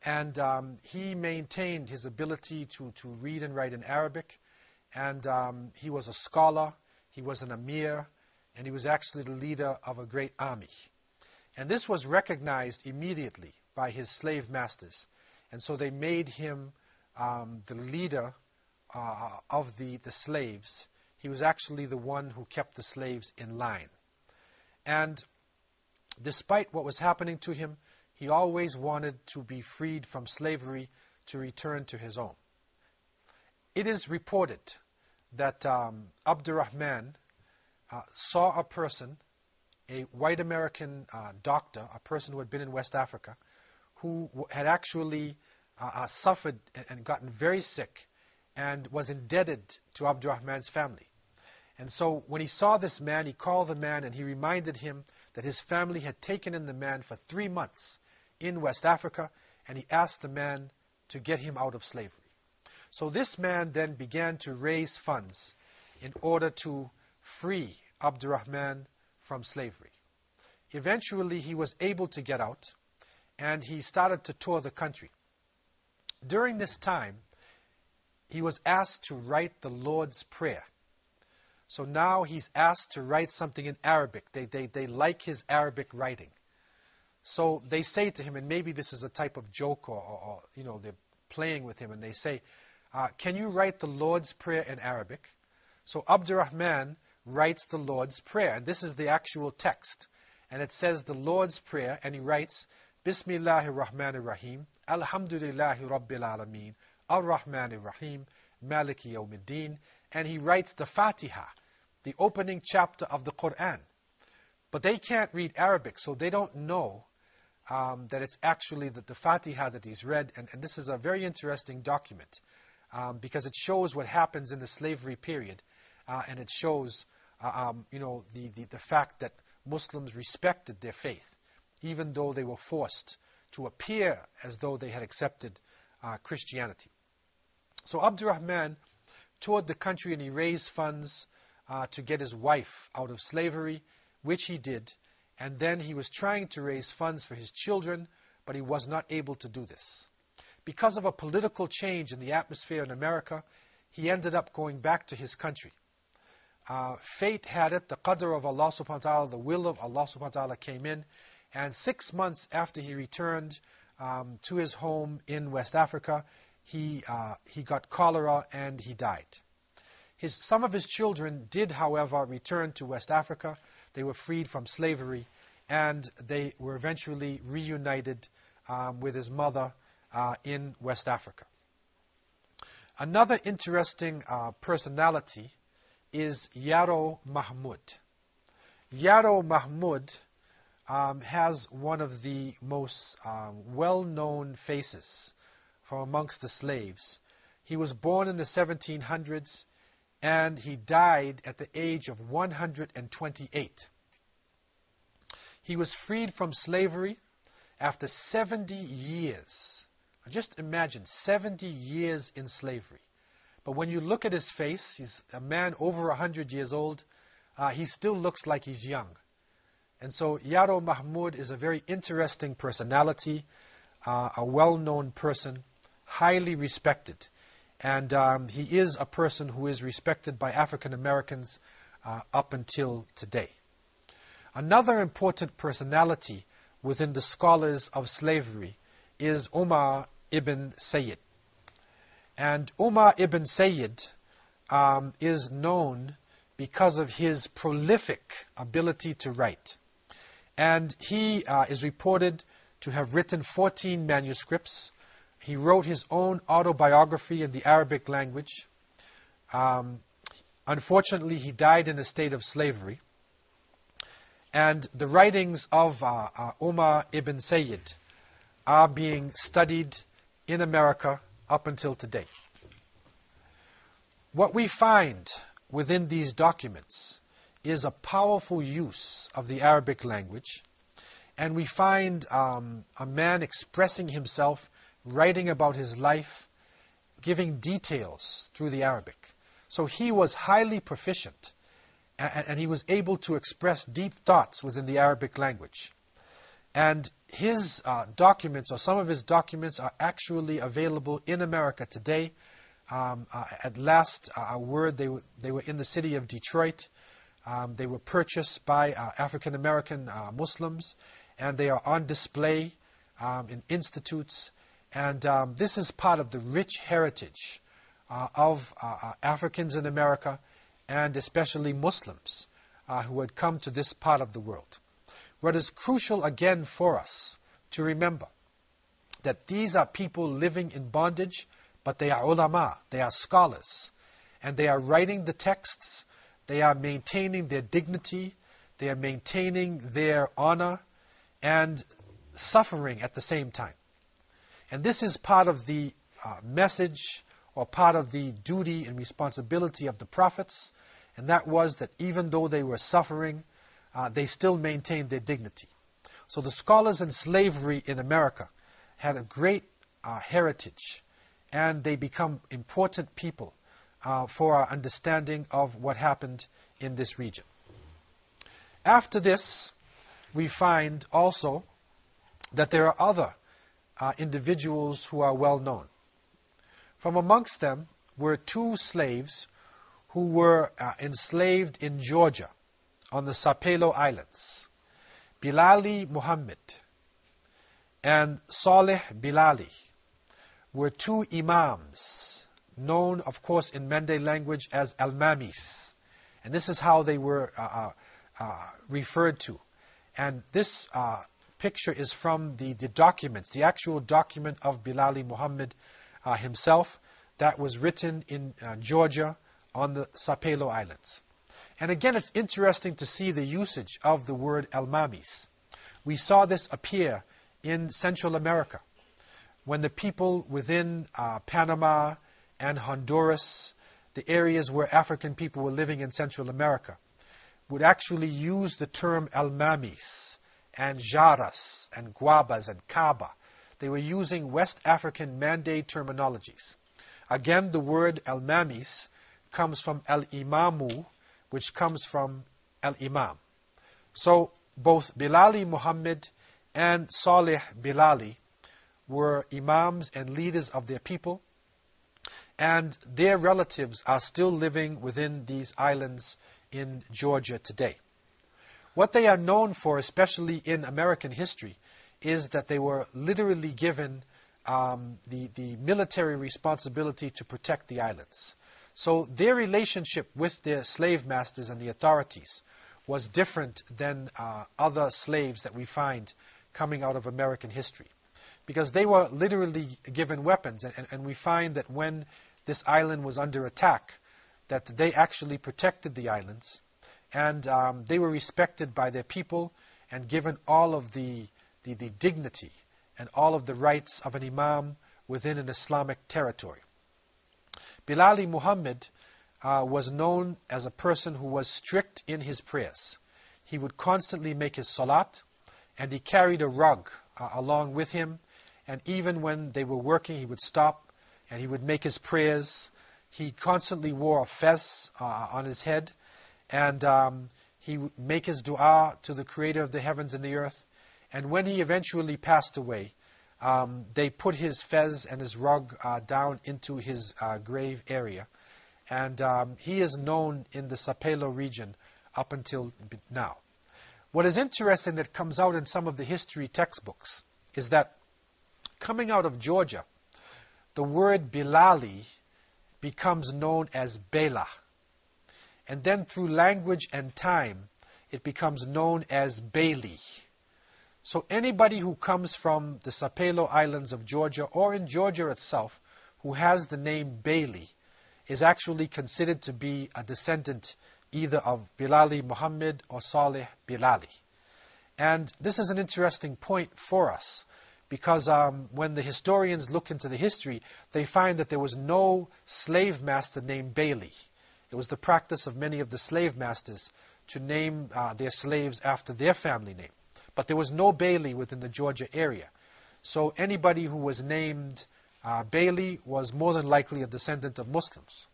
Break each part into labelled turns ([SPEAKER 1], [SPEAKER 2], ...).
[SPEAKER 1] And he maintained his ability to read and write in Arabic. And he was a scholar, he was an emir, and he was actually the leader of a great army. And this was recognized immediately by his slave masters. And so they made him the leader of the slaves. He was actually the one who kept the slaves in line. And despite what was happening to him, he always wanted to be freed from slavery to return to his own. It is reported that Abdurrahman saw a person, a white American doctor, a person who had been in West Africa, who had actually suffered and gotten very sick and was indebted to Abdurrahman's family. And so when he saw this man, he called the man and he reminded him that his family had taken in the man for 3 months in West Africa, and he asked the man to get him out of slavery. So this man then began to raise funds in order to free Abdurrahman from slavery. Eventually he was able to get out, and he started to tour the country. During this time, he was asked to write the Lord's Prayer. So now he's asked to write something in Arabic. They like his Arabic writing. So they say to him, and maybe this is a type of joke or they're playing with him, and they say, can you write the Lord's Prayer in Arabic? So Abdurrahman writes the Lord's Prayer, and this is the actual text. And it says the Lord's Prayer, and he writes, Bismillahir Rahmanir Rahim, Alhamdulillahi Rabbil Alameen, Ar-Rahmanir Rahim, Maliki Yawmiddin. And he writes the Fatiha, the opening chapter of the Quran. But they can't read Arabic, so they don't know that it's actually the Fatiha that he's read. And this is a very interesting document because it shows what happens in the slavery period. And it shows the fact that Muslims respected their faith, even though they were forced to appear as though they had accepted Christianity. So Abdurrahman toured the country and he raised funds to get his wife out of slavery, which he did. And then he was trying to raise funds for his children, but he was not able to do this. Because of a political change in the atmosphere in America, he ended up going back to his country. Fate had it, the qadr of Allah subhanahu wa ta'ala, the will of Allah subhanahu wa ta'ala came in. And 6 months after he returned to his home in West Africa, he got cholera and he died. Some of his children did, however, return to West Africa. They were freed from slavery, and they were eventually reunited with his mother in West Africa. Another interesting personality is Yaro Mahmud. Yaro Mahmud has one of the most well-known faces from amongst the slaves. He was born in the 1700s, and he died at the age of 128. He was freed from slavery after 70 years. Just imagine, 70 years in slavery. But when you look at his face, he's a man over 100 years old. He still looks like he's young. And so Yaro Mahmud is a very interesting personality, a well-known person, highly respected. And he is a person who is respected by African Americans up until today. Another important personality within the scholars of slavery is Umar ibn Sayyid. And Umar ibn Sayyid is known because of his prolific ability to write. And he is reported to have written 14 manuscripts. He wrote his own autobiography in the Arabic language. Unfortunately, he died in a state of slavery. And the writings of Umar ibn Sayyid are being studied in America up until today. What we find within these documents is a powerful use of the Arabic language. And we find a man expressing himself, writing about his life, giving details through the Arabic. So he was highly proficient, and he was able to express deep thoughts within the Arabic language. And his documents, or some of his documents, are actually available in America today. At last word, they were in the city of Detroit. They were purchased by African American Muslims, and they are on display in institutes. And this is part of the rich heritage of Africans in America, and especially Muslims who had come to this part of the world. What is crucial again for us to remember, that these are people living in bondage, but they are ulama, they are scholars, and they are writing the texts, they are maintaining their dignity, they are maintaining their honor, and suffering at the same time. And this is part of the message, or part of the duty and responsibility of the prophets, and that was that even though they were suffering, they still maintained their dignity. So the scholars in slavery in America had a great heritage, and they become important people for our understanding of what happened in this region. After this, we find also that there are other individuals who are well known. From amongst them were two slaves who were enslaved in Georgia on the Sapelo Islands. Bilali Muhammad and Saleh Bilali were two imams, known, of course, in Mende language as al-mamis. And this is how they were referred to. And this picture is from the documents, the actual document of Bilali Muhammad himself, that was written in Georgia on the Sapelo Islands. And again, it's interesting to see the usage of the word al-mamis. We saw this appear in Central America, when the people within Panama and Honduras, the areas where African people were living in Central America, would actually use the term al-mamis and jaras and guabas and kaba. They were using West African Mande terminologies. Again, the word al-mamis comes from al-imamu, which comes from al-imam. So both Bilali Muhammad and Saleh Bilali were imams and leaders of their people, and their relatives are still living within these islands in Georgia today. What they are known for, especially in American history, is that they were literally given the military responsibility to protect the islands. So their relationship with their slave masters and the authorities was different than other slaves that we find coming out of American history, because they were literally given weapons. And we find that when this island was under attack, that they actually protected the islands, and they were respected by their people and given all of the dignity and all of the rights of an imam within an Islamic territory. Bilali Muhammad was known as a person who was strict in his prayers. He would constantly make his salat, and he carried a rug along with him. And even when they were working, he would stop and he would make his prayers. He constantly wore a fez on his head, and he would make his dua to the Creator of the heavens and the earth. And when he eventually passed away, they put his fez and his rug down into his grave area. And he is known in the Sapelo region up until now. What is interesting that comes out in some of the history textbooks is that coming out of Georgia, the word Bilali becomes known as Bela. And then through language and time, it becomes known as Bailey. So anybody who comes from the Sapelo Islands of Georgia, or in Georgia itself, who has the name Bailey, is actually considered to be a descendant either of Bilali Muhammad or Saleh Bilali. And this is an interesting point for us, because when the historians look into the history, they find that there was no slave master named Bailey. It was the practice of many of the slave masters to name their slaves after their family name. But there was no Bailey within the Georgia area. So anybody who was named Bailey was more than likely a descendant of Muslims.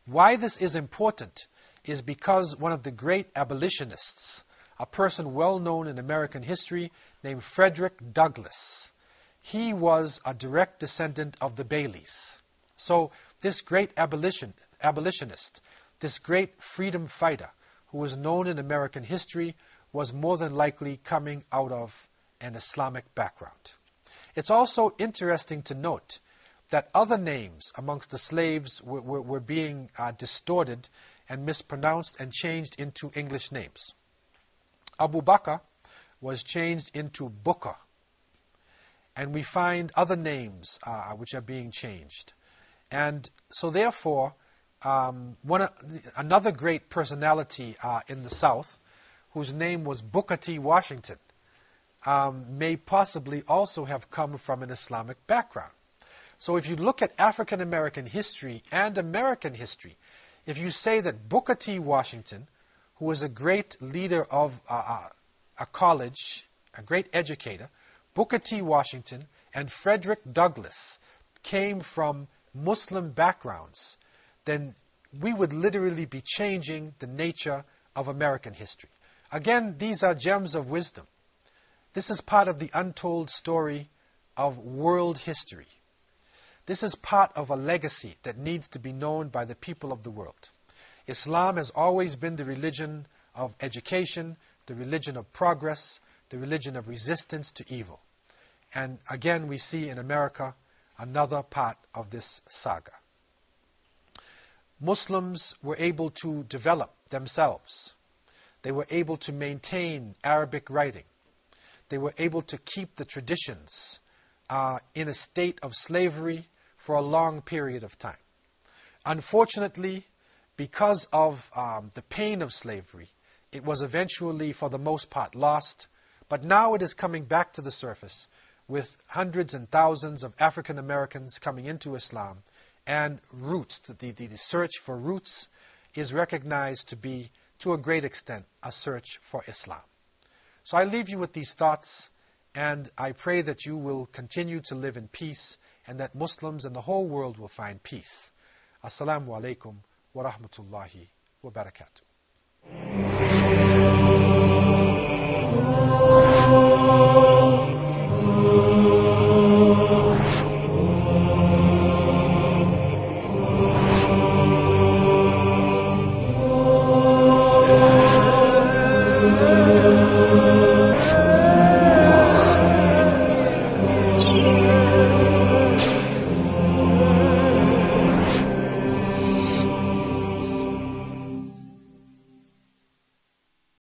[SPEAKER 1] Why this is important is because one of the great abolitionists a person well known in American history named Frederick Douglass. He was a direct descendant of the Baileys. So this great abolitionist, this great freedom fighter who was known in American history was more than likely coming out of an Islamic background. It's also interesting to note that other names amongst the slaves were being distorted and mispronounced and changed into English names. Abu Bakr was changed into Booker. And we find other names which are being changed. And so therefore, another great personality in the South, whose name was Booker T. Washington, may possibly also have come from an Islamic background. So if you look at African American history and American history, if you say that Booker T. Washington, who was a great leader of a college, a great educator, Booker T. Washington and Frederick Douglass came from Muslim backgrounds, then we would literally be changing the nature of American history. Again, these are gems of wisdom. This is part of the untold story of world history. This is part of a legacy that needs to be known by the people of the world. Islam has always been the religion of education, the religion of progress, the religion of resistance to evil. And again, we see in America another part of this saga. Muslims were able to develop themselves. They were able to maintain Arabic writing. They were able to keep the traditions in a state of slavery for a long period of time. Unfortunately, because of the pain of slavery, it was eventually, for the most part, lost. But now it is coming back to the surface with hundreds and thousands of African Americans coming into Islam. And roots, the search for roots is recognized to be, to a great extent, a search for Islam. So I leave you with these thoughts, and I pray that you will continue to live in peace and that Muslims and the whole world will find peace. Assalamu alaikum wa rahmatullahi wa barakatuh.